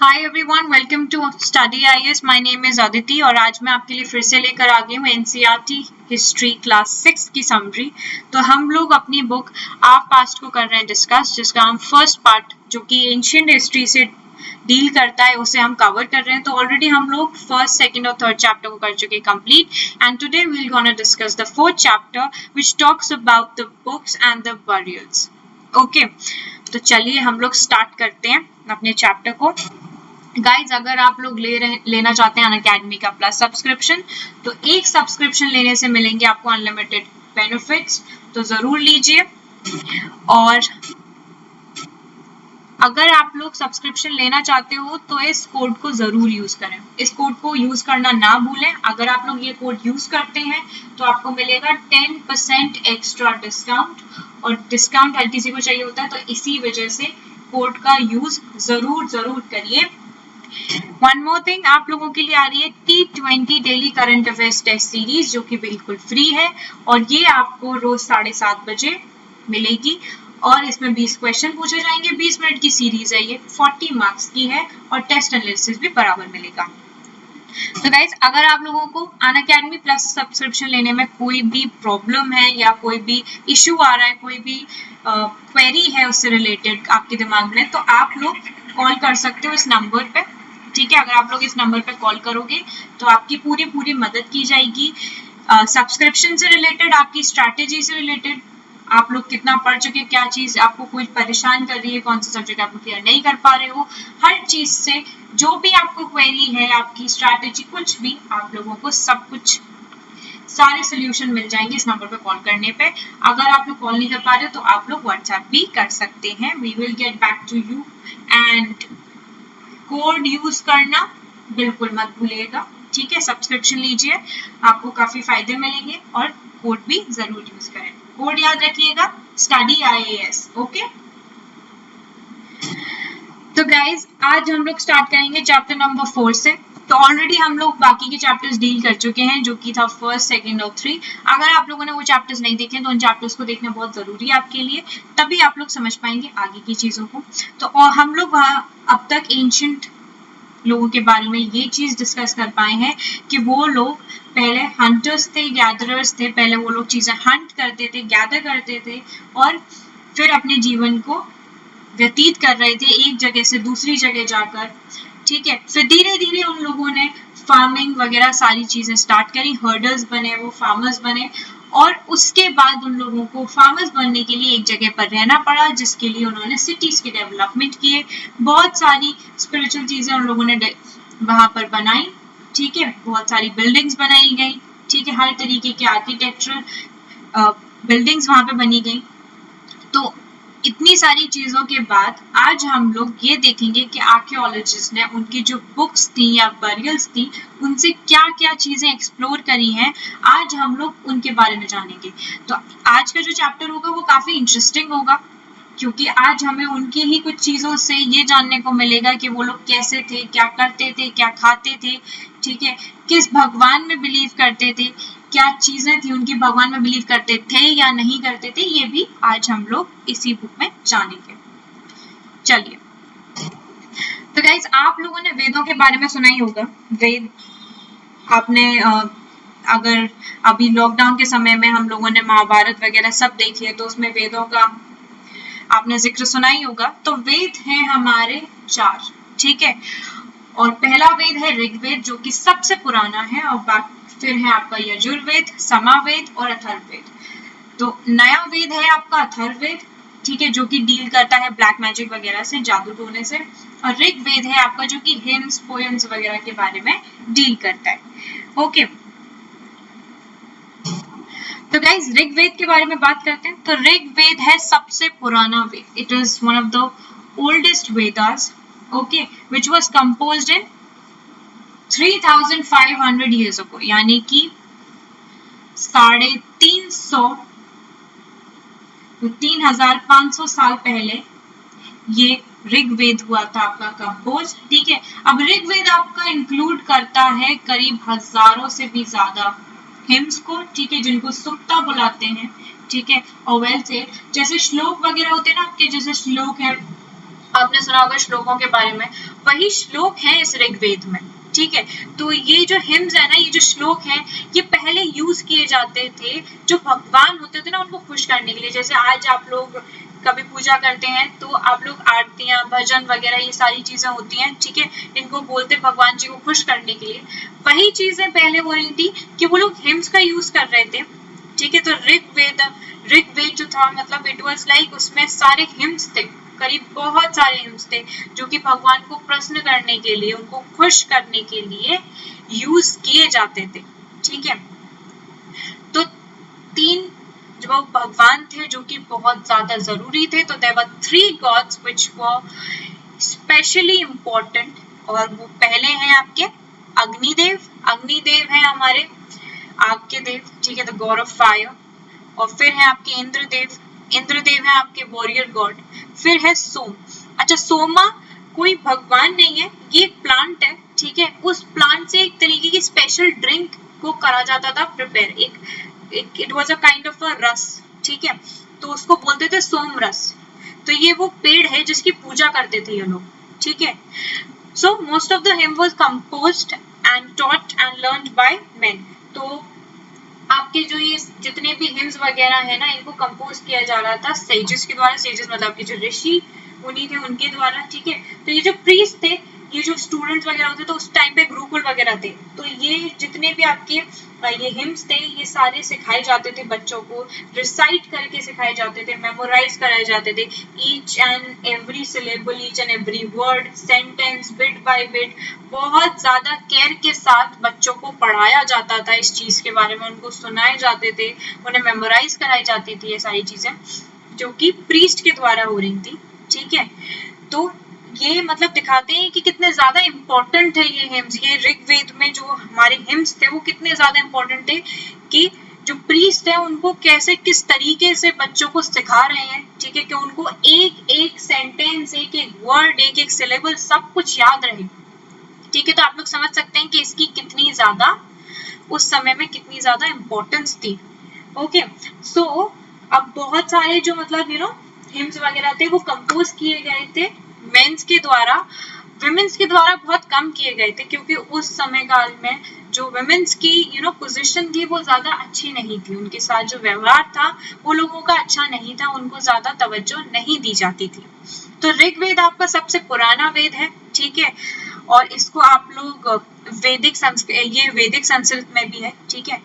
Hi everyone, welcome to study IAS. My name is Aditi और आज मैं आपके लिए फिर से लेकर आ गई हूँ एनसीईआरटी हिस्ट्री क्लास 6 की समरी। तो हम लोग अपनी बुक आप पास्ट को कर रहे हैं डिस्कस, जिसका हम फर्स्ट पार्ट जो कि एंशिएंट हिस्ट्री से डील करता है उसे हम कवर कर रहे हैं। तो ऑलरेडी हम लोग फर्स्ट, सेकंड और थर्ड चैप्टर को कर चुके हैं complete and today we will gonna discuss the fourth chapter which talks about the books and the burials. Okay, तो चलिए हम लोग स्टार्ट करते हैं अपने चैप्टर को। गाइज, अगर आप लोग लेना चाहते हैं अनअकैडमी का प्लस सब्सक्रिप्शन, तो एक सब्सक्रिप्शन लेने से मिलेंगे आपको अनलिमिटेड बेनिफिट्स, तो जरूर लीजिए। और अगर आप लोग सब्सक्रिप्शन लेना चाहते हो तो इस कोड को जरूर यूज करें। इस कोड को यूज करना ना भूलें। अगर आप लोग ये कोड यूज करते हैं तो आपको मिलेगा 10% एक्स्ट्रा डिस्काउंट, और डिस्काउंट हर किसी को चाहिए होता है, तो इसी वजह से कोड का यूज जरूर करिए। वन मोर थिंग, आप लोगों के लिए आ रही है T20 daily current affairs test series, जो कि बिल्कुल फ्री है और ये आपको रोज 7:30 बजे मिलेगी। और इसमें 20 क्वेश्चन पूछे जाएंगे। 20 मिनट की सीरीज है, ये 40 मार्क्स की है और टेस्ट एनालिसिस भी बराबर मिलेगा। तो गाइज, अगर आप लोगों को अनअकैडमी प्लस सब्सक्रिप्शन लेने में कोई भी प्रॉब्लम है या कोई भी इश्यू आ रहा है, कोई भी क्वेरी है उससे रिलेटेड आपके दिमाग में, तो आप लोग कॉल कर सकते हो इस नंबर पे। ठीक है, अगर आप लोग इस नंबर पे कॉल करोगे तो आपकी पूरी मदद की जाएगी। सब्सक्रिप्शन से रिलेटेड, आपकी स्ट्रैटेजी से रिलेटेड, आप लोग कितना पढ़ चुके, क्या चीज आपको कोई परेशान कर रही है, कौन सा सब्जेक्ट आप क्लियर नहीं कर पा रहे हो, हर चीज से जो भी आपको क्वेरी है, आपकी स्ट्रैटेजी, कुछ भी, आप लोगों को सब कुछ सारे सोल्यूशन मिल जाएंगे इस नंबर पे कॉल करने पे। अगर आप लोग कॉल नहीं कर पा रहे हो तो आप लोग व्हाट्सएप भी कर सकते हैं। We will get back to you. And code use करना बिल्कुल मत भूलिएगा। ठीक है, सब्सक्रिप्शन लीजिए, आपको काफी फायदे मिलेंगे, और कोड भी जरूर यूज करें। कोड याद रखिएगा, स्टडी आईएएस। ओके, तो गाइज आज हम लोग स्टार्ट करेंगे चैप्टर नंबर 4 से। तो ऑलरेडी हम लोग बाकी के चैप्टर्स डील कर चुके हैं, जो कि था फर्स्ट, सेकंड और 3। अगर आप लोगों ने वो चैप्टर्स नहीं देखे तो उन चैप्टर्स को देखना बहुत जरूरी है आपके लिए, तभी आप लोग समझ पाएंगे आगे की चीजों को। तो और हम लोग अब तक एंशिएंट लोगों के बारे में ये चीज डिस्कस कर पाए हैं कि वो लोग पहले हंटर्स थे, गैदरर्स थे। पहले वो लोग चीजें हंट करते थे, गैदर करते थे, और फिर अपने जीवन को व्यतीत कर रहे थे एक जगह से दूसरी जगह जाकर। ठीक है, फिर धीरे धीरे उन लोगों ने फार्मिंग वगैरह सारी चीजें स्टार्ट करी, हर्डर्स बने, वो फार्मर्स बने, और उसके बाद उन लोगों को फार्मर्स बनने के लिए एक जगह पर रहना पड़ा, जिसके लिए उन्होंने सिटीज के डेवलपमेंट किए। बहुत सारी स्पिरिचुअल चीजें उन लोगों ने वहां पर बनाई। ठीक है, बहुत सारी बिल्डिंग्स बनाई गई। ठीक है, हर तरीके के आर्किटेक्चरल बिल्डिंग्स वहां पे बनी गई। तो इतनी सारी चीजों के बाद आज हम लोग ये देखेंगे कि आर्कियोलॉजिस्ट ने उनकी जो बुक्स थी या बरियल्स थी, उनसे क्या क्या चीजें एक्सप्लोर करी हैं, आज हम लोग उनके बारे में जानेंगे। तो आज का जो चैप्टर होगा वो काफी इंटरेस्टिंग होगा, क्योंकि आज हमें उनकी ही कुछ चीजों से ये जानने को मिलेगा कि वो लोग कैसे थे, क्या करते थे, क्या खाते थे। ठीक है, किस भगवान में बिलीव करते थे, क्या चीजें थी उनकी, भगवान में बिलीव करते थे या नहीं करते थे, ये भी आज हम लोग इसी बुक में जानेंगे। चलिए, तो गाइज आप लोगों ने वेदों के बारे में सुना ही होगा। वेद आपने अगर अभी लॉकडाउन के समय में हम लोगों ने महाभारत वगैरह सब देखी है, तो उसमें वेदों का आपने जिक्र सुना ही होगा। तो वेद हैं हमारे 4। ठीक है, और पहला वेद है ऋग्वेद, जो कि सबसे पुराना है, और फिर है आपका यजुर्वेद, सामवेद और अथर्ववेद। तो नया वेद है आपका अथर्ववेद। ठीक है, जो कि डील करता है ब्लैक मैजिक वगैरह से, जादू टोने से। और ऋग्वेद है आपका जो कि हिम्स, पोएम्स वगैरह के बारे में डील करता है। ओके, तो गाइज ऋग्वेद के बारे में बात करते हैं। तो ऋग्वेद है सबसे पुराना वेद। It is one of the oldest Vedas, okay, which was composed in 3500 years ago, यानी कि 350 साल पहले ये ऋग्वेद हुआ था आपका कंपोज। ठीक है, अब ऋग्वेद आपका इंक्लूड करता है करीब हजारों से भी ज्यादा हिम्स को। ठीक है, जिनको सुक्ता बुलाते हैं। ठीक है, और वेल से जैसे श्लोक वगैरह होते हैं ना आपके, जैसे श्लोक है आपने सुना होगा श्लोकों के बारे में, वही श्लोक है इस ऋग्वेद में, ठीक है। तो ये जो हिम्स है ना, ये जो श्लोक है, ये पहले यूज किए जाते थे जो भगवान होते थे ना, उनको खुश करने के लिए। जैसे आज आप लोग कभी पूजा करते हैं तो आप लोग आरतियां, भजन वगैरह ये सारी चीजें होती हैं, ठीक है, इनको बोलते भगवान जी को खुश करने के लिए। वही चीजें पहले हो रही थी कि वो लोग हिम्स का यूज कर रहे थे, ठीक है। तो ऋग्वेद जो था, मतलब इट वाज लाइक उसमें सारे हिम्स थे, करीब बहुत सारे हिम्स थे जो कि भगवान को प्रसन्न करने के लिए, उनको खुश करने के लिए यूज किए जाते थे, ठीक है। तो तीन जो भगवान थे जो कि बहुत ज्यादा जरूरी थे, तो there were 3 gods which were specially important, और वो पहले हैं आपके अग्निदेव है हमारे आग के देव, ठीक है, द गॉड ऑफ फायर। और फिर है आपके इंद्रदेव है आपके वॉरियर गॉड। फिर है सोम। अच्छा, सोमा कोई भगवान नहीं है, ये एक प्लांट है, ठीक है। उस प्लांट से एक तरीके की स्पेशल ड्रिंक को करा जाता था prepare, it was a kind of अ रस, ठीक है। तो उसको बोलते थे सोम रस। तो ये वो पेड़ है जिसकी पूजा करते थे ये लोग, ठीक है। So most of the hymn was composed and taught and learned by men. तो आपके जो ये जितने भी हिम्स वगैरह है ना, इनको कंपोज किया जा रहा था सेजेस के द्वारा। सेजेस मतलब आपके जो ऋषि मुनि थे उनके द्वारा, ठीक है। तो ये जो प्रीस्ट थे, ये जो स्टूडेंट्स वगैरह होते तो उस टाइम पे गुरुकुल वगैरह थे, तो ये जितने भी आपके ये हिम्स थे, ये सारे सिखाए जाते थे बच्चों को, रिसाइट करके सिखाए जाते थे, मेमोराइज कराए जाते थे, each and every syllable, each and every word, sentence, bit by bit, बहुत ज्यादा केयर के साथ बच्चों को पढ़ाया जाता था इस चीज के बारे में, उनको सुनाए जाते थे, उन्हें मेमोराइज कराई जाती थी ये सारी चीजें जो कि प्रीस्ट के द्वारा हो रही थी, ठीक है। तो ये मतलब दिखाते हैं कि कितने ज्यादा इम्पोर्टेंट है ये हिम्स। ये ऋग्वेद में जो हमारे हिम्स थे वो कितने ज्यादा इम्पोर्टेंट थे कि जो प्रीस्ट है उनको कैसे, किस तरीके से बच्चों को सिखा रहे हैं, ठीक है, कि उनको एक एक सेंटेंस, एक एक वर्ड, एक एक सिलेबल सब कुछ याद रहे, ठीक है। तो आप लोग समझ सकते हैं कि इसकी कितनी ज्यादा उस समय में कितनी ज्यादा इम्पोर्टेंस थी, ओके। सो अब बहुत सारे जो मतलब हिम्स वगैरह थे वो कंपोज किए गए थे मेंस के द्वारा, विमेंस के द्वारा बहुत कम किए गए थे, क्योंकि उस समय काल में जो विमेंस की पोजीशन थी वो ज्यादा अच्छी नहीं थी, उनके साथ जो व्यवहार था वो लोगों का अच्छा नहीं था, उनको ज्यादा तवज्जो नहीं दी जाती थी। तो ऋग्वेद आपका सबसे पुराना वेद है, ठीक है, और इसको आप लोग वैदिक संस्कृत में भी है, ठीक है।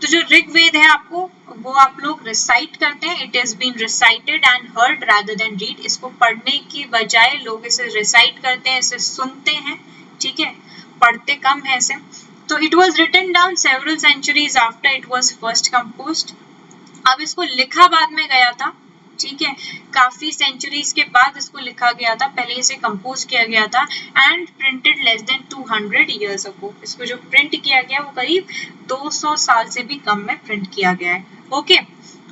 तो जो ऋग्वेद है आपको वो आप लोग रिसाइट करते हैं, it is been recited and heard rather than read. इसको पढ़ने की बजाय लोग इसे रिसाइट करते हैं, इसे सुनते हैं, ठीक है, पढ़ते कम है इसे। तो it was written down several centuries after it was first composed. अब इसको लिखा बाद में गया था, ठीक है, काफी सेंचुरीज के बाद इसको लिखा गया था, पहले इसे कंपोज किया गया था, and printed less than 200 years ago. इसको जो प्रिंट किया गया वो करीब 200 साल से भी कम में प्रिंट किया गया है, ओके।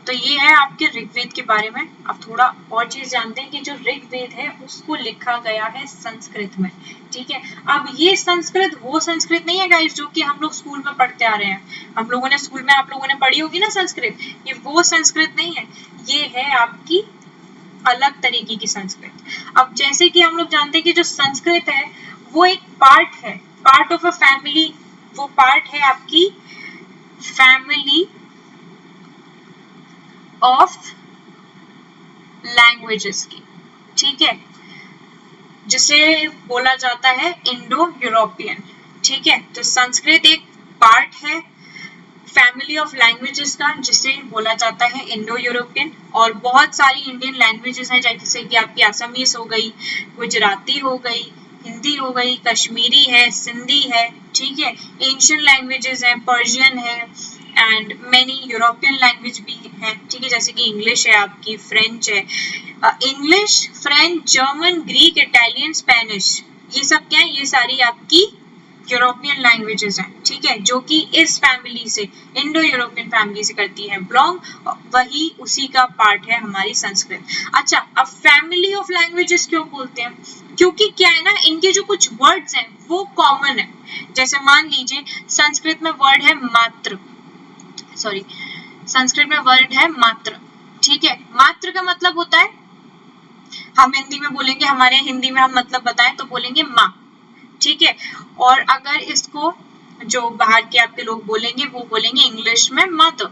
तो ये है आपके ऋग्वेद के बारे में। अब थोड़ा और चीज जानते हैं कि जो ऋग्वेद है उसको लिखा गया है संस्कृत में, ठीक है। अब ये संस्कृत वो संस्कृत नहीं है गाइस जो कि हम लोग स्कूल में पढ़ते आ रहे हैं, हम लोगों ने स्कूल में आप लोगों ने पढ़ी होगी ना संस्कृत, ये वो संस्कृत नहीं है, ये है आपकी अलग तरीके की संस्कृत। अब जैसे कि हम लोग जानते हैं कि जो संस्कृत है वो एक पार्ट है, पार्ट ऑफ अ फैमिली, वो पार्ट है आपकी फैमिली ऑफ लैंग्वेजेस की, ठीक है, जिसे बोला जाता है इंडो यूरोपियन, ठीक है। तो संस्कृत एक पार्ट है फैमिली ऑफ लैंग्वेजेस का जिसे बोला जाता है इंडो यूरोपियन, और बहुत सारी इंडियन लैंग्वेजेस हैं जैसे कि आपकी असमीज हो गई, गुजराती हो गई, हिंदी हो गई, कश्मीरी है, सिंधी है, ठीक है, एंशियंट लैंग्वेजेस हैं, पर्शियन है, एंड मेनी यूरोपियन लैंग्वेज भी है, ठीक है, जैसे कि इंग्लिश है आपकी, फ्रेंच है, English, French, German, Greek, Italian, Spanish, ये सब क्या है, ये सारी आपकी यूरोपियन लैंग्वेजेस हैं, ठीक है, जो कि इस फैमिली से, इंडो यूरोपियन फैमिली से करती है बिलोंग, वही उसी का पार्ट है हमारी संस्कृत। अच्छा, अब फैमिली ऑफ लैंग्वेजेस क्यों बोलते हैं, क्योंकि क्या है ना, इनके जो कुछ वर्ड्स हैं वो कॉमन है। जैसे मान लीजिए संस्कृत में वर्ड है मात्र, संस्कृत में वर्ड है मात्र, ठीक है, मात्र का मतलब होता है, हम हिंदी में बोलेंगे, हमारे हिंदी में हम मतलब बताएं तो बोलेंगे माँ, ठीक है। और अगर इसको जो बाहर के आपके लोग बोलेंगे वो बोलेंगे इंग्लिश में मदर,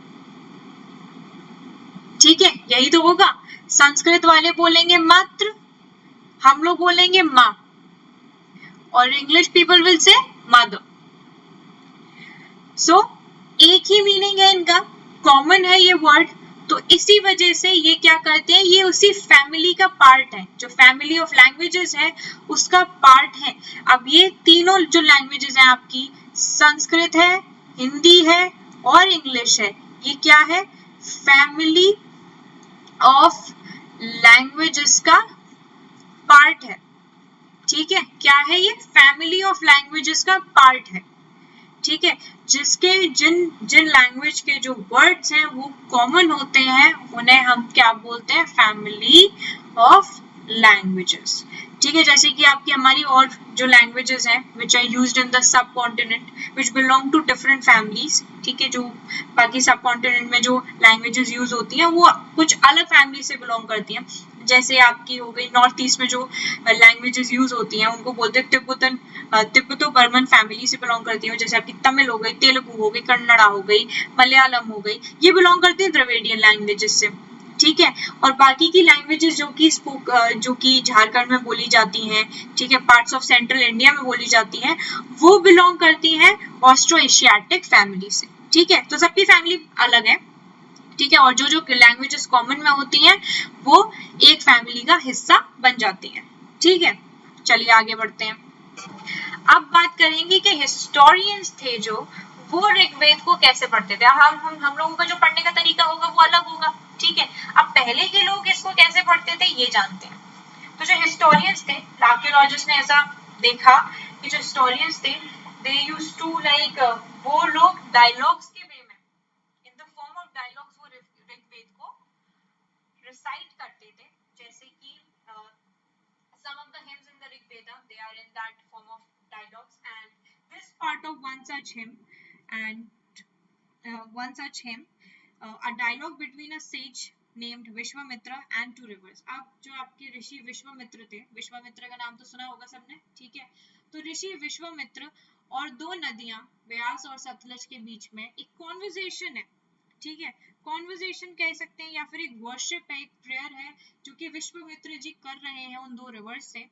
ठीक है, यही तो होगा। संस्कृत वाले बोलेंगे मात्र, हम लोग बोलेंगे माँ, और English people will say mother. So एक ही मीनिंग है इनका, कॉमन है ये वर्ड, तो इसी वजह से ये क्या करते हैं, ये उसी फैमिली का पार्ट है, जो फैमिली ऑफ लैंग्वेजेस है उसका पार्ट है। अब ये तीनों जो लैंग्वेजेस हैं आपकी, संस्कृत है, हिंदी है और इंग्लिश है, ये क्या है, फैमिली ऑफ लैंग्वेजेस का पार्ट है, ठीक है। क्या है ये, फैमिली ऑफ लैंग्वेजेस का पार्ट है, ठीक है। जिसके जिन जिन लैंग्वेज के जो वर्ड्स हैं वो कॉमन होते हैं, उन्हें हम क्या बोलते हैं, फैमिली ऑफ लैंग्वेजेस, ठीक है। जैसे कि आपकी हमारी और जो लैंग्वेजेस हैं which are used in the subcontinent which belong to different families, ठीक है, जो बाकी सब कॉन्टिनेंट में जो लैंग्वेजेस यूज होती हैं वो कुछ अलग फैमिली से बिलोंग करती हैं। जैसे आपकी हो गई नॉर्थ ईस्ट में जो लैंग्वेजेस यूज होती हैं उनको बोलते हैं तिब्बतो बर्मन फैमिली से बिलोंग करती है, जैसे आपकी तमिल हो गई, तेलुगु हो गई, कन्नड़ा हो गई, मलयालम हो गई, ये बिलोंग करती है द्रविडियन लैंग्वेजेस से, ठीक है। और बाकी की लैंग्वेजेस जो कि झारखंड में बोली जाती हैं, ठीक है, पार्ट्स ऑफ सेंट्रल इंडिया में बोली जाती हैं, वो बिलोंग करती हैं ऑस्ट्रो एशियाटिक फैमिली से, ठीक है। तो सबकी फैमिली अलग है, ठीक है, और जो जो लैंग्वेजेस कॉमन में होती हैं वो एक फैमिली का हिस्सा बन जाती हैं, ठीक है। चलिए आगे बढ़ते हैं। अब बात करेंगे कि हिस्टोरियंस थे जो, वो ऋग्वेद को कैसे पढ़ते थे। हम लोगों का जो पढ़ने का तरीका होगा वो अलग होगा, ठीक है। अब पहले के लोग इसको कैसे पढ़ते थे ये जानते हैं। तो जो हिस्टोरियंस थे, आर्कियोलॉजिस्ट ने ऐसा देखा कि जो हिस्टोरियंस थे दे यूज्ड टू लाइक, वो लोग डायलॉग्स के वे में, in the form of dialogues, वो ऋग्वेद को रिसाइट करते थे, जैसे कि some of the hymns in the Rig Veda, they are in that form of dialogues, and this part of one such hymn, a dialogue between a sage named Vishwamitra and two rivers. अब जो आपके ऋषि विश्वामित्र थे, विश्वामित्र का नाम तो सुना होगा सबने, ठीक है। तो ऋषि विश्वामित्र और दो नदियां व्यास और सतलज के बीच में एक कॉन्वर्सेशन है, ठीक है। कॉन्वर्सेशन कह सकते हैं या फिर एक वर्शिप है, एक प्रेयर है जो कि विश्वामित्र जी कर रहे हैं उन दो रिवर्स से,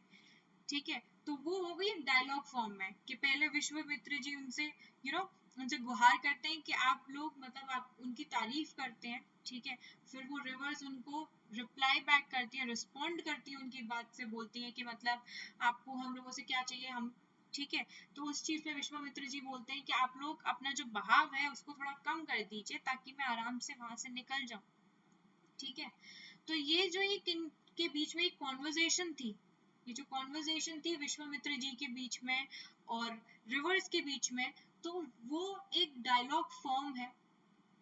ठीक है। तो वो हो गई डायलॉग फॉर्म में कि पहले विश्वामित्र जी उनसे उनसे गुहार करते हैं कि आप लोग मतलब आप उनकी तारीफ करते हैं, ठीक है। फिर वो रिवर्स उनको रिप्लाई बैक करती है, रिस्पॉन्ड करती है उनकी बात से, बोलती है कि मतलब आपको हम लोगों से क्या चाहिए, हम, ठीक है। तो उस चीज पे विश्वामित्र जी बोलते हैं कि आप लोग अपना जो बहाव है उसको थोड़ा कम कर दीजिए ताकि मैं आराम से वहां से निकल जाऊं, ठीक है। तो ये जो एक इनके बीच में एक कॉन्वर्सेशन थी, ये जो कॉन्वर्सेशन थी विश्वामित्र जी के बीच में और रिवर्स के बीच में, तो वो एक डायलॉग फॉर्म है,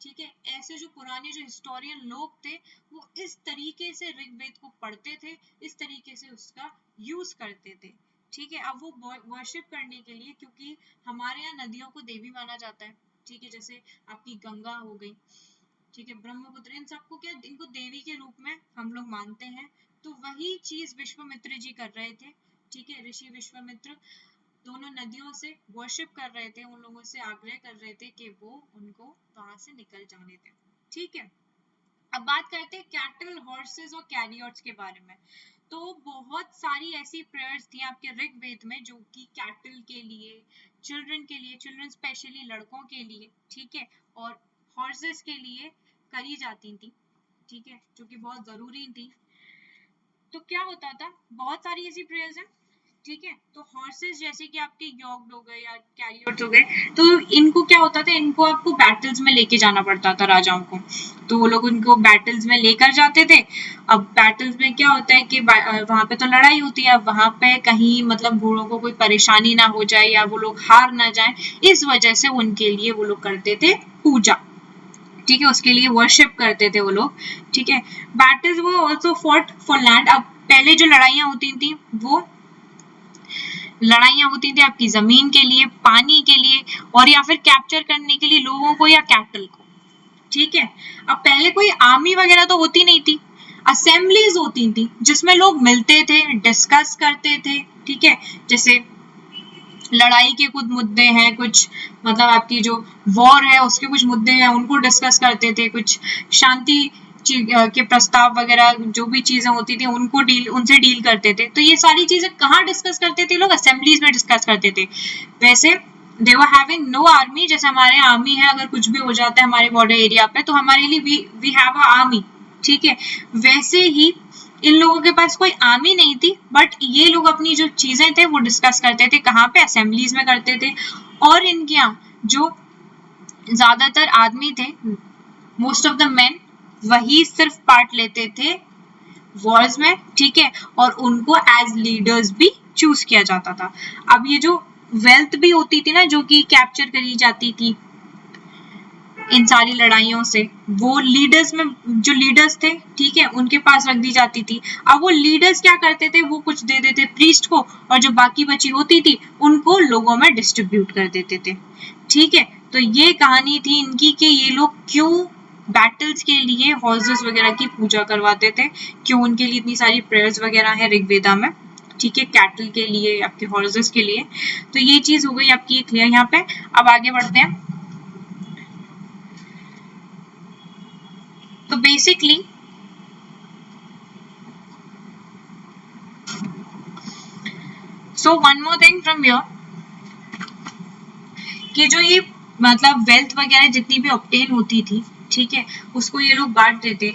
ठीक है। ऐसे जो पुराने जो हिस्टोरियन लोग थे वो इस तरीके से ऋग्वेद को पढ़ते थे, इस तरीके से उसका यूज करते थे, ठीक है। अब वो वर्शिप करने के लिए, क्योंकि हमारे यहाँ नदियों को देवी माना जाता है, ठीक है, जैसे आपकी गंगा हो गई, ठीक है, ब्रह्मपुत्र, इन सबको क्या, इनको देवी के रूप में हम लोग मानते हैं। तो वही चीज विश्वामित्र जी कर रहे थे, ठीक है। ऋषि विश्वामित्र दोनों नदियों से वर्शिप कर रहे थे, उन लोगों से आग्रह कर रहे थे कि वो उनको वहां से निकल जाने दें, ठीक है। अब बात करते हैं कैटल, हॉर्सेस और कैरियर्स के बारे में। तो बहुत सारी ऐसी प्रेयर्स थी आपके ऋग्वेद में जो कि कैटल के लिए, चिल्ड्रन स्पेशली लड़कों के लिए, ठीक है, और हॉर्सेस के लिए करी जाती थी, ठीक है, जो कि बहुत जरूरी थी। तो क्या होता था, बहुत सारी ऐसी प्रेयर्स हैं, ठीक है। तो हॉर्सेस जैसे कि आपके यॉक्ड हो गए या कैरियर्स हो गए, तो इनको क्या होता था, इनको आपको बैटल्स में लेके जाना पड़ता था राजाओं को, तो वो लोग उनको बैटल्स में लेकर जाते थे। अब बैटल्स में क्या होता है कि वहां पे तो लड़ाई होती है, अब वहां पे कहीं मतलब घोड़ों को कोई परेशानी ना हो जाए या वो लोग हार ना जाए, इस वजह से उनके लिए वो लोग करते थे पूजा, ठीक है, उसके लिए वर्शिप करते थे वो लोग, ठीक है। बैटल्स वो ऑल्सो फॉट फॉर लैंड। अब पहले जो लड़ाइयां होती थी वो लड़ाइयां होती थी आपकी जमीन के लिए, पानी के लिए, और या फिर कैप्चर करने के लिए लोगों को या कैटल को, ठीक है। अब पहले कोई आर्मी वगैरह तो होती नहीं थी, असेंबलीज होती थी जिसमें लोग मिलते थे, डिस्कस करते थे, ठीक है, जैसे लड़ाई के कुछ मुद्दे हैं, कुछ मतलब आपकी जो वॉर है उसके कुछ मुद्दे हैं, उनको डिस्कस करते थे, कुछ शांति के प्रस्ताव वगैरह जो भी चीजें होती थी उनसे डील करते थे। तो ये सारी चीजें कहाँ डिस्कस करते थे लोग? असेंबलीज में डिस्कस करते थे। वैसे दे वर हैविंग नो आर्मी, जैसे हमारे आर्मी है, अगर कुछ भी हो जाता है हमारे बॉर्डर एरिया पे तो हमारे लिए वी हैव अ आर्मी, ठीक है। वैसे ही इन लोगों के पास कोई आर्मी नहीं थी, बट ये लोग अपनी जो चीजें थे वो डिस्कस करते थे, कहाँ पे? असेंबलीज में करते थे। और इनके यहाँ जो ज्यादातर आदमी थे, मोस्ट ऑफ द मेन, वही सिर्फ पार्ट लेते थे वॉर्स में, ठीक है, और उनको एज लीडर्स भी चूज किया जाता था। अब ये जो वेल्थ भी होती थी ना जो कि कैप्चर करी जाती थी इन सारी लड़ाइयों से, वो लीडर्स में, जो लीडर्स थे, ठीक है, उनके पास रख दी जाती थी। अब वो लीडर्स क्या करते थे, वो कुछ दे देते प्रीस्ट को, और जो बाकी बची होती थी उनको लोगों में डिस्ट्रीब्यूट कर देते थे, ठीक है। तो ये कहानी थी इनकी कि ये लोग क्यों बैटल्स के लिए हॉर्सेस वगैरह की पूजा करवाते थे, क्यों उनके लिए इतनी सारी प्रेयर्स वगैरह है ऋग्वेदा में, ठीक है, कैटल के लिए, आपके हॉर्सेस के लिए। तो ये चीज हो गई आपकी क्लियर यहाँ पे। अब आगे बढ़ते हैं। तो basically so one more thing from your, कि जो ये मतलब वेल्थ वगैरह जितनी भी ऑब्टेन होती थी, ठीक है, उसको ये लोग बांट देते।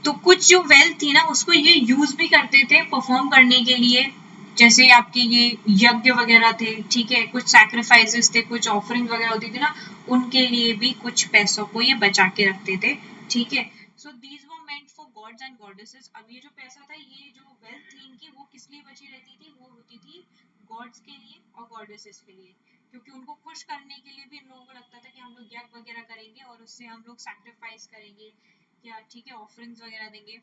तो कुछ जो वेल्थ थी ना उसको ये यूज भी करते थे परफॉर्म करने के लिए, जैसे आपके ये यज्ञ वगैरह थे, ठीक है, कुछ सैक्रिफाइसेस थे, कुछ ऑफरिंग वगैरह होती थी ना, उनके लिए भी कुछ पैसों को ये बचा के रखते थे, ठीक है। So these were meant for gods and goddesses. अब ये जो पैसा था, ये जो वेल्थ थी इनकी, वो किस लिए बची रहती थी? वो होती थी गॉड्स के लिए और गॉडेसेस के लिए, क्योंकि उनको खुश करने के लिए भी इन लोगों को लगता था कि हम लोग यज्ञ वगैरह करेंगे और उससे हम लोग सैक्रिफाइस करेंगे या, ठीक है, ऑफरिंग्स वगैरह देंगे,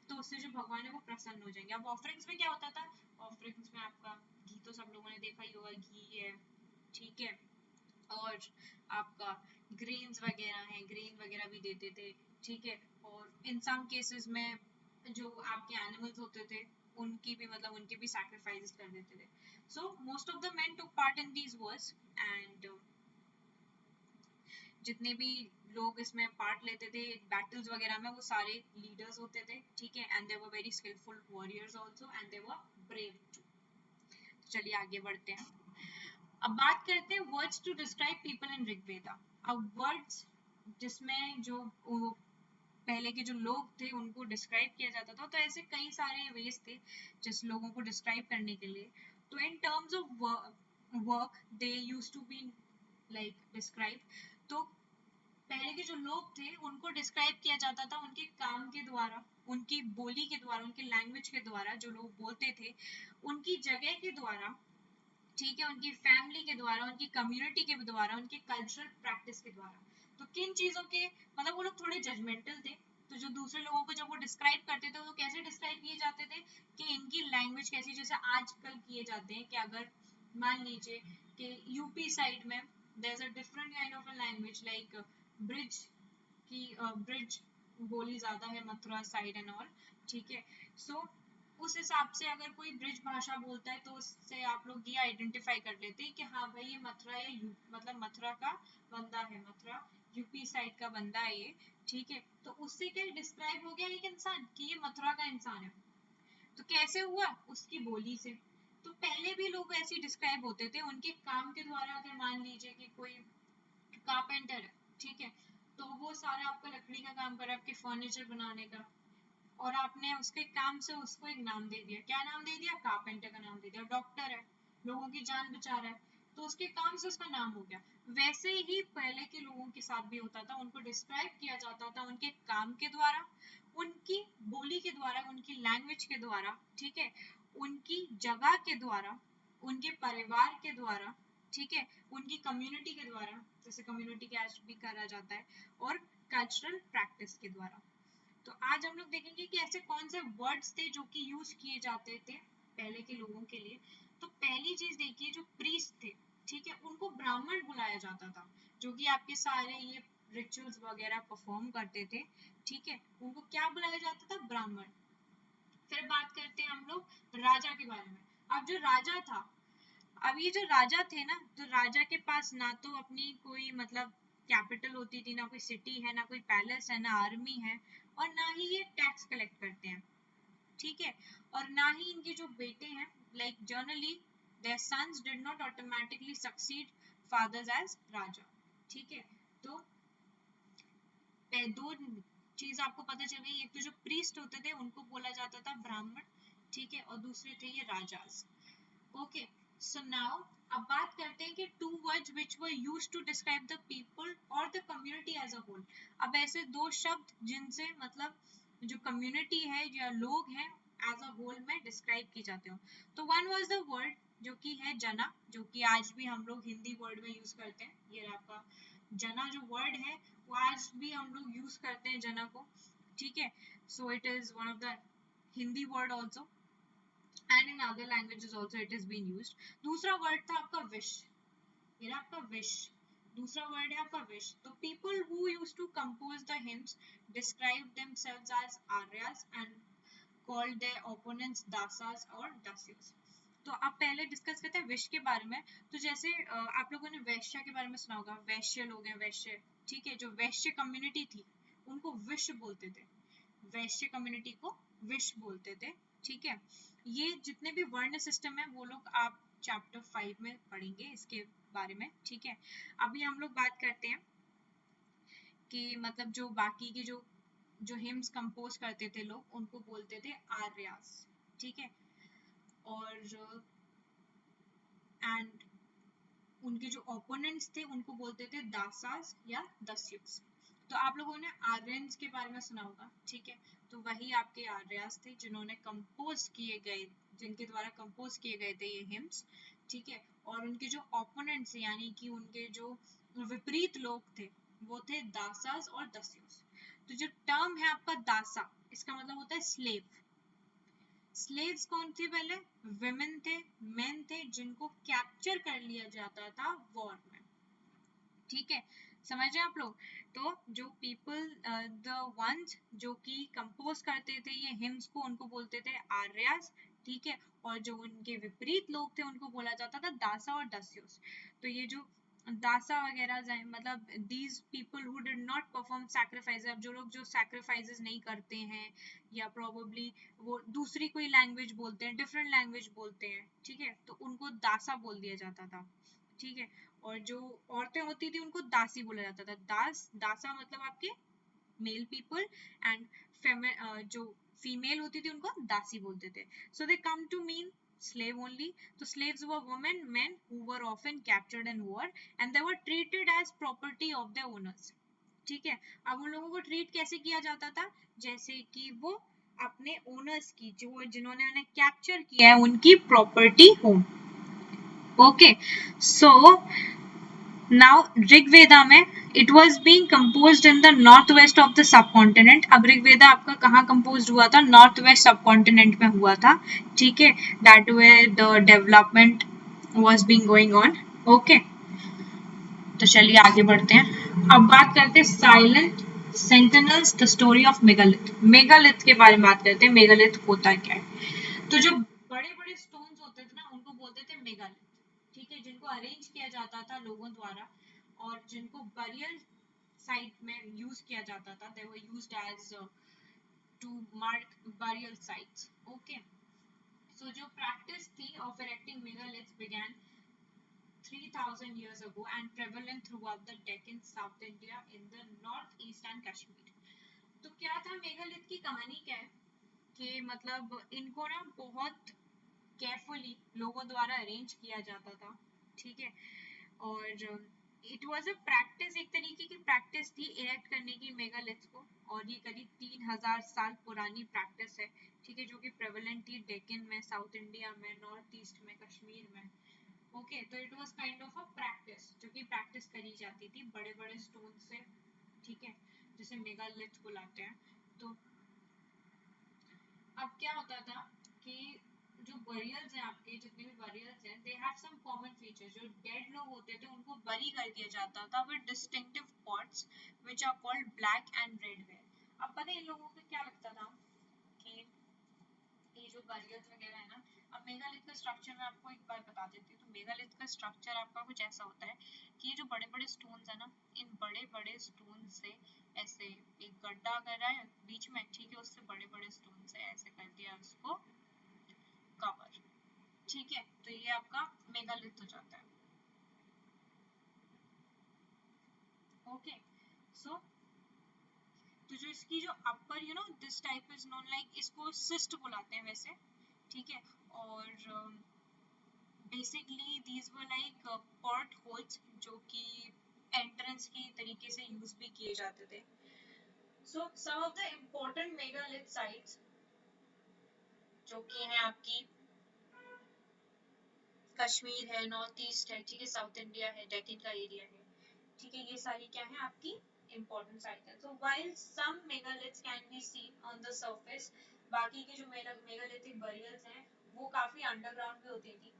तो उससे जो भगवान है वो प्रसन्न हो जाएंगे। अब ऑफरिंग्स में क्या होता था? ऑफरिंग्स में आपका घी तो सब लोगों ने देखा ही होगा, घी है, ठीक है, और आपका ग्रेन्स वगैरह है, ग्रेन वगैरह भी देते थे, ठीक है। और इन सम केसेस में जो आपके एनिमल्स होते थे उनकी भी, मतलब उनके भी सैक्रिफाइस कर देते थे। So most of the men took part in these wars, and जितने भी लोग इसमें पार्ट लेते थे बैटल्स वगैरह में, वो सारे लीडर्स होते थे, ठीक है, and they were very skilful warriors also, and they were brave too. चलिए आगे बढ़ते हैं। अब बात करते हैं words to describe people in Rigveda. अब वर्ड्स जिसमें जो पहले के जो लोग थे उनको डिस्क्राइब किया जाता था, तो ऐसे कई सारे वेज थे जिस लोगों को डिस्क्राइब करने के लिए। तो in terms of work they used to be like describe. तो पहले के जो लोग थे उनको डिस्क्राइब किया जाता था उनके काम के द्वारा, उनकी बोली के द्वारा, उनकी लैंग्वेज के द्वारा, जो लोग बोलते थे, उनकी जगह के द्वारा, ठीक है, उनकी फैमिली के द्वारा, उनकी कम्युनिटी के द्वारा, उनके कल्चरल प्रैक्टिस के द्वारा। तो किन चीजों के, मतलब वो लोग थोड़े जजमेंटल थे, तो जो दूसरे लोगों को जब वो डिस्क्राइब करते थे वो कैसे डिस्क्राइब किए जाते थे कि इनकी लैंग्वेज कैसी, जैसे आजकल किए जाते हैं कि अगर मान लीजिए कि यूपी साइड में there is a different kind of a language, like Braj की, ब्रिज बोली ज्यादा है मथुरा साइड एंड ऑल, ठीक है। सो उस हिसाब से अगर कोई ब्रिज भाषा बोलता है तो उससे आप लोग ये आइडेंटिफाई कर लेते हैं कि हाँ भाई ये मथुरा या मतलब मथुरा का बंदा है, मथुरा यूपी साइड का बंदा है ये, ठीक है। तो उससे क्या डिस्क्राइब हो गया एक इंसान कि ये मथुरा का इंसान है। तो कैसे हुआ? उसकी बोली से। तो पहले भी लोग ऐसे डिस्क्राइब होते थे उनके काम के द्वारा। अगर मान लीजिए कि कोई कारपेंटर है, ठीक है, तो वो सारा आपका लकड़ी का काम कर रहा है, आपके फर्नीचर बनाने का, और आपने उसके काम से उसको एक नाम दे दिया। क्या नाम दे दिया? कारपेंटर का नाम दे दिया। डॉक्टर है, लोगों की जान बचा रहा है, तो उसके काम से उसका नाम हो गया। वैसे ही पहले के लोगों के साथ भी होता था, उनको डिस्क्राइब किया जाता था उनके काम के द्वारा, उनकी बोली के द्वारा, उनकी लैंग्वेज के द्वारा, ठीक है, उनकी जगह के द्वारा, उनके परिवार के द्वारा, ठीक है, उनकी कम्युनिटी के द्वारा, जैसे कम्युनिटी कैस्ट भी करा जाता है, और कल्चरल प्रैक्टिस के द्वारा। तो आज हम लोग देखेंगे कि ऐसे कौन से वर्ड्स थे जो कि यूज किए जाते थे पहले के लोगों के लिए। तो पहली चीज देखिए, जो प्रीस्ट थे, ठीक है, उनको ब्राह्मण बुलाया जाता था, जो कि आपके सारे ये रिचुअल्स वगैरह परफॉर्म करते थे, ठीक है, उनको क्या बुलाया जाता था? ब्राह्मण। फिर बात करते हैं हम लोग राजा के बारे में। अब जो राजा था, अब ये जो राजा थे ना, तो राजा के पास ना तो अपनी कोई मतलब कैपिटल होती थी, ना कोई सिटी है, ना कोई पैलेस है, ना आर्मी है, और ना ही ये टैक्स कलेक्ट करते हैं, ठीक है, और ना ही इनके जो बेटे हैं, like generally their sons did not automatically succeed fathers as raja, ठीक है। तो दो चीज आपको पता चल गई, एक तो जो प्रीस्ट होते थे उनको बोला जाता था ब्राह्मण, ठीक है, और दूसरे थे ये राजास। ओके, सो नाउ अब बात करते हैं कि two words which were used to describe the people और the community as a whole. अब ऐसे दो शब्द जिनसे मतलब जो कम्युनिटी है या लोग हैं एज अ होल में डिस्क्राइब की जाते हो, तो वन वाज द वर्ड जो कि है जना, जो कि आज भी हम लोग हिंदी वर्ड में यूज करते हैं। ये आपका जना जो वर्ड है वो आज भी हम लोग यूज करते हैं जना को, ठीक है। So it is one of the Hindi word also, and in other languages also it is being used. दूसरा वर्ड था आपका विश, ये रहा आपका विश, दूसरा वर्ड है आपका विश। तो people who used to compose the hymns described themselves as Arya's and called their opponents दासास और दासियोस। तो आप पहले डिस्कस करते हैं विश के बारे में। तो जैसे आप लोगों ने वैश्य के बारे में सुना होगा, वैश्य लोग हैं, वैश्य, ठीक है, जो वैश्य कम्युनिटी थी उनको विश बोलते थे, वैश्य कम्युनिटी को विश बोलते थे, ठीक है। ये जितने भी वर्ण सिस्टम है वो लोग आप चैप्टर 5 में पढ़ेंगे इसके बारे में, ठीक है। अभी हम लोग बात करते हैं कि मतलब जो बाकी के जो हिम्स कंपोज करते थे लोग उनको बोलते थे आर्यास, ठीक है, और एंड उनके जो ओपोनेंट्स थे उनको बोलते थे दासास या दस्युस। तो आप लोगों ने आर्यंस के बारे में सुना होगा, ठीक है, तो वही आपके आर्यास थे जिन्होंने कंपोज किए गए, जिनके द्वारा कंपोज किए गए थे ये हिम्स, ठीक है। और उनके जो ओपोनेंट्स यानी कि उनके जो विपरीत लोग थे वो थे दासास और दस्युस। तो जो टर्म है आपका दासा, इसका मतलब होता है स्लेव। स्लेव्स कौन थे? पहले विमेन थे, मेन थे जिनको कैप्चर कर लिया जाता था वॉर में, ठीक है, समझ रहे आप लोग। तो जो पीपल द वंस जो कि कंपोज करते थे ये हिम्स को उनको बोलते थे आर्यास, ठीक है, और जो उनके विपरीत लोग थे उनको बोला जाता था दासा और दस्युस। तो ये जो दासा वगैरह मतलब these people who did not perform sacrifice, अब जो लोग जो सैक्रिफाइसेस नहीं करते हैं या प्रोबेबली वो दूसरी कोई लैंग्वेज बोलते हैं, डिफरेंट लैंग्वेज बोलते हैं, ठीक है, तो उनको दासा बोल दिया जाता था, ठीक है। और जो औरतें होती थी उनको दासी बोला जाता था। दासा मतलब आपके मेल पीपल एंड जो फीमेल होती थी उनको दासी बोलते थे। So they come to mean slave only. So slaves were women, men who were often captured in war and they were treated as property of their owners, ठीक है। अब उन लोगों को ट्रीट कैसे किया जाता था? जैसे कि वो अपने ओनर्स की, जो जिन्होंने उन्हें कैप्चर किया है, उनकी प्रॉपर्टी हो। ओके, सो नाउ ऋग्वेदा में it was being compose in the north west of the sub continent. अब ऋग्वेदा आपका कहाँ कंपोज हुआ था? नॉर्थ वेस्ट सब कॉन्टिनेंट में हुआ था, ठीक है, that way the development was being going on. Okay, तो चलिए आगे बढ़ते हैं। अब बात करते हैं silent sentinels the story of megalith. Megalith के बारे में बात करते हैं, मेगालिथ होता क्या है। तो जो बड़े बड़े स्टोन्स होते थे ना उनको बोलते थे मेगालिथ, ठीक है, जिनको अरेंज किया जाता था लोगों द्वारा और जिनको बरियल साइट में यूज किया जाता था, they were used as to mark burial sites. Okay, so जो प्रैक्टिस थी of erecting megaliths began 3000 years ago and prevalent throughout the Deccan, South India, in the northeast and Kashmir। तो क्या था megalith की कहानी? क्या है कि मतलब इनको ना बहुत केयरफुली लोगों द्वारा अरेंज किया जाता था, ठीक है, और इट वाज अ प्रैक्टिस, एक तरीके की प्रैक्टिस थी इरेक्ट करने की मेगालिथ को, और ये करीब 3000 साल पुरानी प्रैक्टिस है, ठीक है, जो कि प्रेवलेंट थी डेक्कन में, साउथ इंडिया में, नॉर्थ ईस्ट में, कश्मीर में। ओके, तो it was kind of a practice जो कि प्रैक्टिस करी जाती थी बड़े बड़े स्टोन से, ठीक है, जिसे मेगालिथ बुलाते हैं। तो अब क्या होता था कि जो बरियल्स हैं आपके, जितने भी बरियल्स हैं, they have some common features. जो डेड लोग होते थे उनको बरी कर दिया जाता था with distinctive pots which are called black and red ware. अब पता है इन लोगों को क्या लगता था कि ये जो बरियल्स वगैरह है ना, अब मेगालिथ का स्ट्रक्चर मैं आपको एक बार बता देती हूँ। तो मेगालिथ का स्ट्रक्चर आपका कुछ ऐसा होता है कि ये जो बड़े बड़े स्टोन्स है ना, इन बड़े बड़े स्टोन से ऐसे एक गड्ढा करा है बीच में, ठीक है, उससे बड़े बड़े स्टोन से ऐसे कर दिया उसको कवर, ठीक है, तो ये आपका मेगालिथ हो जाता है। ओके, सो तो जो इसकी जो upper this type is known like, इसको सिस्ट बुलाते हैं वैसे, ठीक है, और basically these were like pot holes जो कि एंट्रेंस की तरीके से यूज भी किए जाते थे। So some of the important megalith sites जो कि हैं आपकी कश्मीर है, नॉर्थ ईस्ट है, ठीक है, साउथ इंडिया है, डेक्कन का एरिया है, ठीक है, ये सारी क्या है आपकी इम्पोर्टेंट साइट है। तो while some megaliths can be seen on the surface, बाकी के जो मेगालिथिक बरियल्स हैं वो काफी अंडरग्राउंड भी होती थी।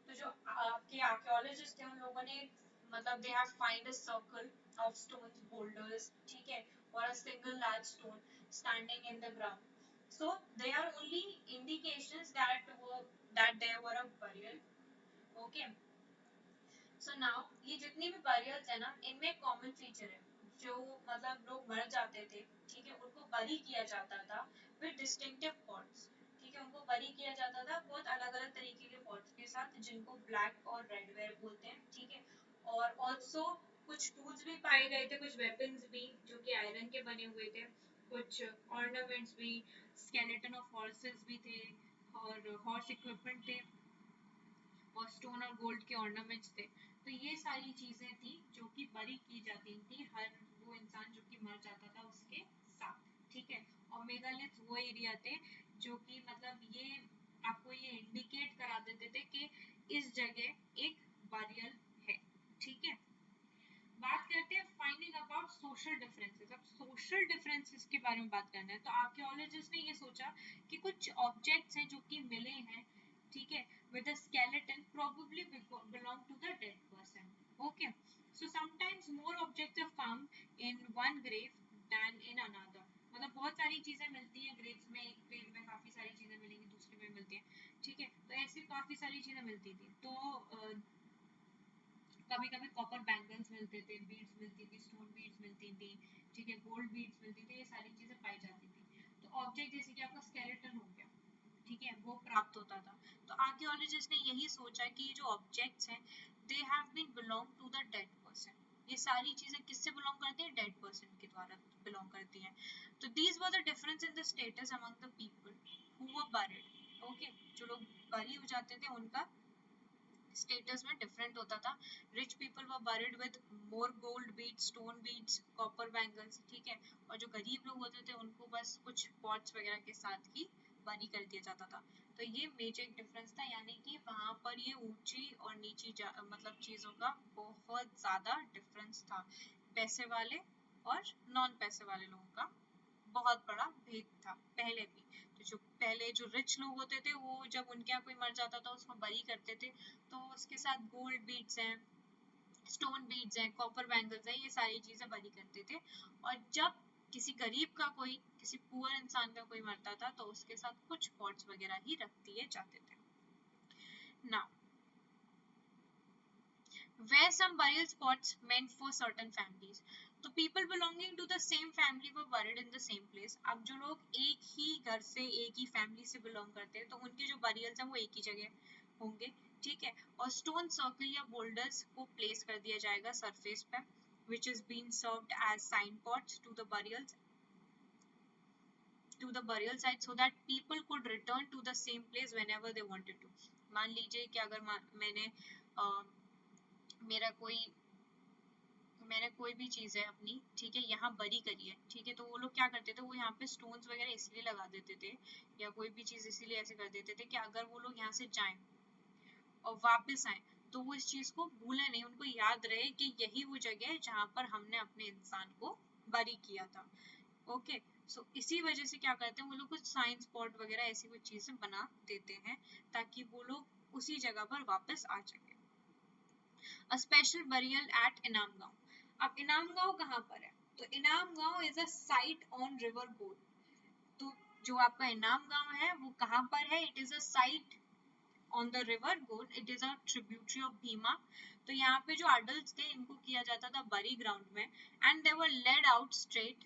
तो जो आपके आर्कियोलॉजिस्ट थे उन लोगों ने मतलब they have find a circle of stones boulders, ठीक है, और a single large stone standing in the ground, so they are only indications that there were a burial. Okay, so now ये जितनी भी burials है ना, इनमें कॉमन फीचर है, जो मतलब लोग मर जाते थे, ठीक है, उनको बरी किया जाता था विद डिस्टिंक्टिव पॉट्स, ठीक है, उनको बरी किया जाता था बहुत अलग अलग तरीके के पॉट्स के साथ जिनको ब्लैक और रेड वेयर बोलते हैं, ठीक है, और ऑल्सो कुछ टूल्स भी पाए गए थे, कुछ वेपन्स भी जो कि आयरन के बने हुए थे, कुछ ऑर्नामेंट्स भी, स्केलेटन ऑफ हॉर्सेस भी थे, और हॉर्स इक्विपमेंट थे, और स्टोन और गोल्ड के ऑर्नामेंट्स थे। तो ये सारी चीजें थी जो कि बरी की जाती थी हर वो इंसान जो कि मर जाता था उसके साथ, ठीक है। और मेगालिथ वो एरिया थे जो कि मतलब ये आपको ये इंडिकेट करा देते थे कि इस जगह एक बरियल है, ठीक है। बात करते हैं फाइंडिंग अबाउट सोशल डिफरेंसेस। अब सोशल डिफरेंसेस के बारे में बात करना है, तो आर्कियोलॉजिस्ट ने ये सोचा कि कुछ ऑब्जेक्ट्स हैं जो कि मिले हैं, ठीक है, with a skeleton probably belong to the dead person. Okay, so sometimes more objects are found in one grave than in another. मतलब बहुत सारी चीजें मिलती हैं ग्रेव्स में, एक ग्रेव में काफी सारी चीजें मिलेंगी, दूसरे में मिलती हैं, ठीक है, तो ऐसी काफी सारी चीजें मिलती थी। तो कभी कभी कॉपर बैंगल्स मिलते थे, बीड्स मिलती थी, स्टोन बीड्स मिलती थी, ठीक है, गोल्ड बीड्स मिलती थी, ये सारी चीजें पाई जाती थी। तो ऑब्जेक्ट जैसे कि आपका स्केलेटन हो गया, ठीक है, वो प्राप्त होता था। तो आर्कियोलॉजिस्ट ने यही सोचा कि ये जो ऑब्जेक्ट्स हैं they have been belong to the dead person. ये सारी चीजें किससे बिलोंग करती हैं? डेड पर्सन के द्वारा बिलोंग करती हैं। तो these were the difference in the status among the people who were buried. Okay, जो लोग बरी हो जाते थे उनका स्टेटस में डिफरेंट होता था। Rich people were buried with more gold beads, stone beads, copper bangles, ठीक है, और जो गरीब लोग होते थे उनको बस कुछ पॉट्स वगैरह के साथ ही बरी कर दिया जाता था। तो ये मेजर डिफरेंस था, यानी कि वहां पर ये ऊंची और नीची मतलब चीजों का बहुत ज्यादा डिफरेंस था, पैसे वाले और नॉन पैसे वाले लोगों का बहुत बड़ा भेद था पहले भी। तो जो पहले जो रिच लोग होते थे वो जब उनके यहाँ कोई मर जाता था उसको बरी करते थे, तो उसके साथ गोल्ड बीड्स हैं, स्टोन बीड्स हैं, कॉपर बैंगल्स हैं, ये सारी चीजें बरी करते थे। और जब किसी गरीब का कोई, किसी पुअर इंसान का कोई मरता था तो उसके साथ कुछ पॉट्स वगैरह ही रख दिए जाते थे। Now where some burial spots meant for certain families. तो people belonging to the same family were buried in the same place. अब जो लोग एक ही घर से, एक ही फैमिली से बिलोंग करते हैं तो उनके जो burials हैं वो एक ही जगह होंगे, ठीक है, और स्टोन सर्कल या बोल्डर्स को प्लेस कर दिया जाएगा सरफेस पे, which is being served as signposts to the burial site so that people could return to the same place whenever they wanted to. मान लीजिए कि अगर मैंने मैंने कोई भी चीज है अपनी, ठीक है, यहाँ बरी करी है, ठीक है, तो वो लोग क्या करते थे, वो यहाँ पे स्टोन्स वगैरह इसलिए लगा देते थे या कोई भी चीज इसीलिए ऐसे कर देते थे कि अगर वो लोग यहाँ से जाएं और वापस आए तो वो इस चीज को भूले नहीं, उनको याद रहे कि यही वो जगह है जहाँ पर हमने अपने इंसान को बरी किया था। ओके, सो इसी वजह से क्या करते हैं वो लोग कुछ साइंस स्पॉट वगैरह ऐसी कुछ चीजें बना देते हैं ताकि वो लोग उसी जगह पर वापस आ सके। अ स्पेशल बरियल एट इनाम गांव। अब इनाम गांव कहाँ पर है? तो Inamgaon is a site on river गोल। तो जो आपका इनाम गांव है वो कहाँ पर है? It is a site on the river goal, it is a tributary of Bhima. तो यहाँ पे जो अडल्ट थे इनको किया जाता था बरी ग्राउंड में, and they were laid out straight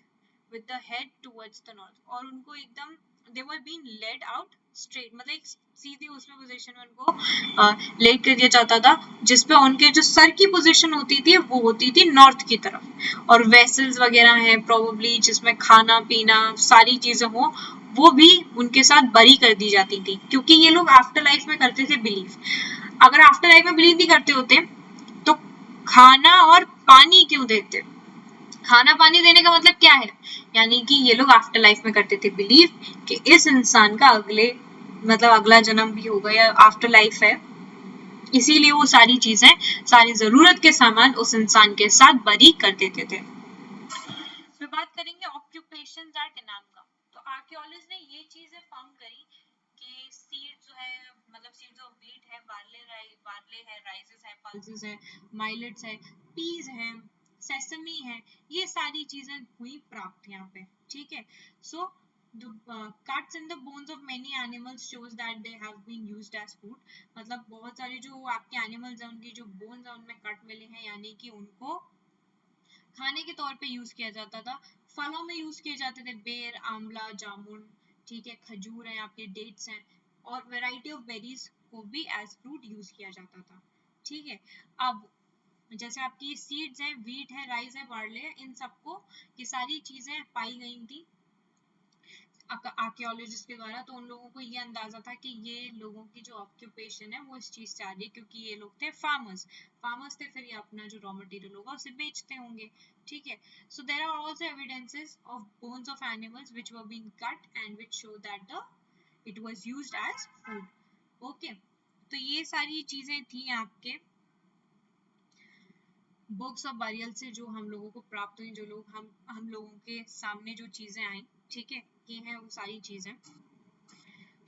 with the head towards the north. और उनको एकदम दे वर बीन लेड आउट स्ट्रेट, मतलब एक सीधी उसमें पोजीशन में उनको लेड कर दिया जाता था, जिसपे उनके जो सर की पोजीशन होती थी वो होती थी नॉर्थ की तरफ। और वेसल्स वगैरह हैं प्रोबेबली जिसमें खाना पीना सारी चीजें हो, वो भी उनके साथ बरी कर दी जाती थी, क्योंकि ये लोग आफ्टर लाइफ में करते थे बिलीव। अगर आफ्टर लाइफ में बिलीव नहीं करते होते तो खाना और पानी क्यों देते? खाना पानी देने का मतलब क्या है? यानी कि ये लोग आफ्टर लाइफ में करते थे बिलीव कि इस इंसान का मतलब अगला जन्म भी होगा या आफ्टर लाइफ है, इसीलिए वो सारी चीजें, सारी जरूरत के सामान उस इंसान के साथ बरी कर देते थे। फिर बात करेंगे ऑक्यूपेशंस एट इनाम गांव। तो आर्कियोलॉजिस्ट ने ये चीजें फाउंड करी कि सीड जो है, मतलब सीड्स ऑफ व्हीट है, बार्ले है, राइसेस है, पल्सेस है, माइलेट्स है, पीज है, सेसमी है, ये सारी चीजें हुई प्राप्त यहाँ पे। ठीक है, सो the cuts in the bones of many animals shows that they have been used as food। मतलब बहुत सारे जो आपके एनिमल्स हैं उनकी जो बोन्स हैं उनमें कट मिले हैं, यानी कि उनको खाने के तौर पे यूज किया जाता था। फलों में यूज किए जाते थे बेर, आंवला, जामुन, ठीक है, खजूर है, आपके डेट्स हैं, और वैरायटी ऑफ बेरीज को भी एज फ्रूट यूज किया जाता था। ठीक है, अब जैसे आपकी सीड्स हैं, व्हीट है, राइस है, बार्ले है, इन सबको ये सारी चीजें पाई गई थी आर्कियोलॉजिस्ट के द्वारा। तो उन लोगों को ये अंदाजा था कि ये लोगों की जो ऑक्यूपेशन है वो इस चीज से आ रही है, क्योंकि ये लोग थे फार्मर्स थे, फिर ये अपना जो रॉ मटेरियल होगा उसे बेचते होंगे। ठीक है, so there are also evidences of bones of animals which were being cut and which show that the it was used as food. Okay, तो ये सारी चीजें थी आपके बुक्स ऑफ बरियल से जो हम लोगों को प्राप्त हुई, जो लोग हम लोगों के सामने जो चीजें आई। ठीक है, ये है वो सारी चीजें।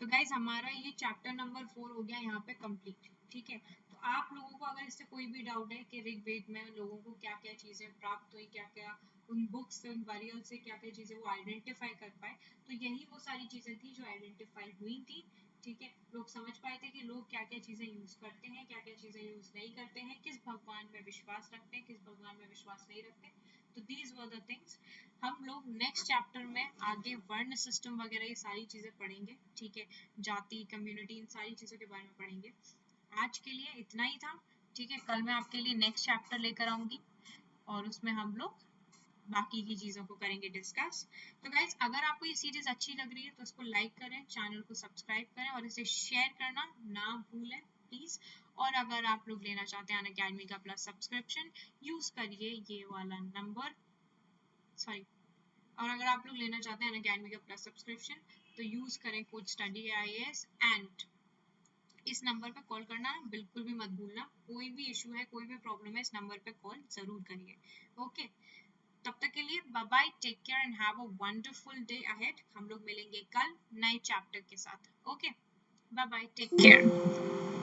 तो गाइज हमारा ये चैप्टर नंबर 4 हो गया यहाँ पे कंप्लीट। ठीक है, तो आप लोगों को अगर इससे कोई भी डाउट है कि ऋग्वेद में लोगों को क्या क्या चीजें प्राप्त हुई, क्या क्या उन बुक्स से, उन बरियल से क्या क्या चीजें वो आइडेंटिफाई कर पाए, तो यही वो सारी चीजें थी जो आइडेंटिफाई हुई थी। ठीक है, लोग समझ पाए थे कि लोग क्या क्या चीजें यूज करते हैं, क्या क्या चीजें यूज नहीं करते हैं, किस भगवान में विश्वास रखते हैं, किस भगवान में विश्वास नहीं रखते। तो दीज वर द थिंग्स। हम लोग नेक्स्ट चैप्टर में आगे वर्ण सिस्टम वगैरह ये सारी चीजें पढ़ेंगे। ठीक है, जाति, कम्युनिटी, इन सारी चीजों के बारे में पढ़ेंगे। आज के लिए इतना ही था। ठीक है, कल मैं आपके लिए नेक्स्ट चैप्टर लेकर आऊंगी और उसमें हम लोग बाकी की चीजों को करेंगे डिस्कस। तो गाइज अगर आपको ये सीरीज अच्छी लग रही है तो इसको लाइक करें, चैनल को सब्सक्राइब करें और इसे शेयर करना ना भूलें प्लीज। और अगर आप लोग लेना चाहते हैं अनअकैडमी का प्लस सब्सक्रिप्शन, यूज करिए ये वाला नंबर, सॉरी, और अगर आप लोग लेना चाहते हैं अनअकैडमी का प्लस सब्सक्रिप्शन तो यूज करें कोड स्टडी IAS, एंड इस नंबर पे कॉल करना बिल्कुल भी मत भूलना। कोई भी इशू है, कोई भी प्रॉब्लम है, इस नंबर पे कॉल जरूर करिए। ओके, तब तक के लिए bye bye, take care and have a wonderful day ahead. हम लोग मिलेंगे कल नए चैप्टर के साथ। Okay, bye bye, take care.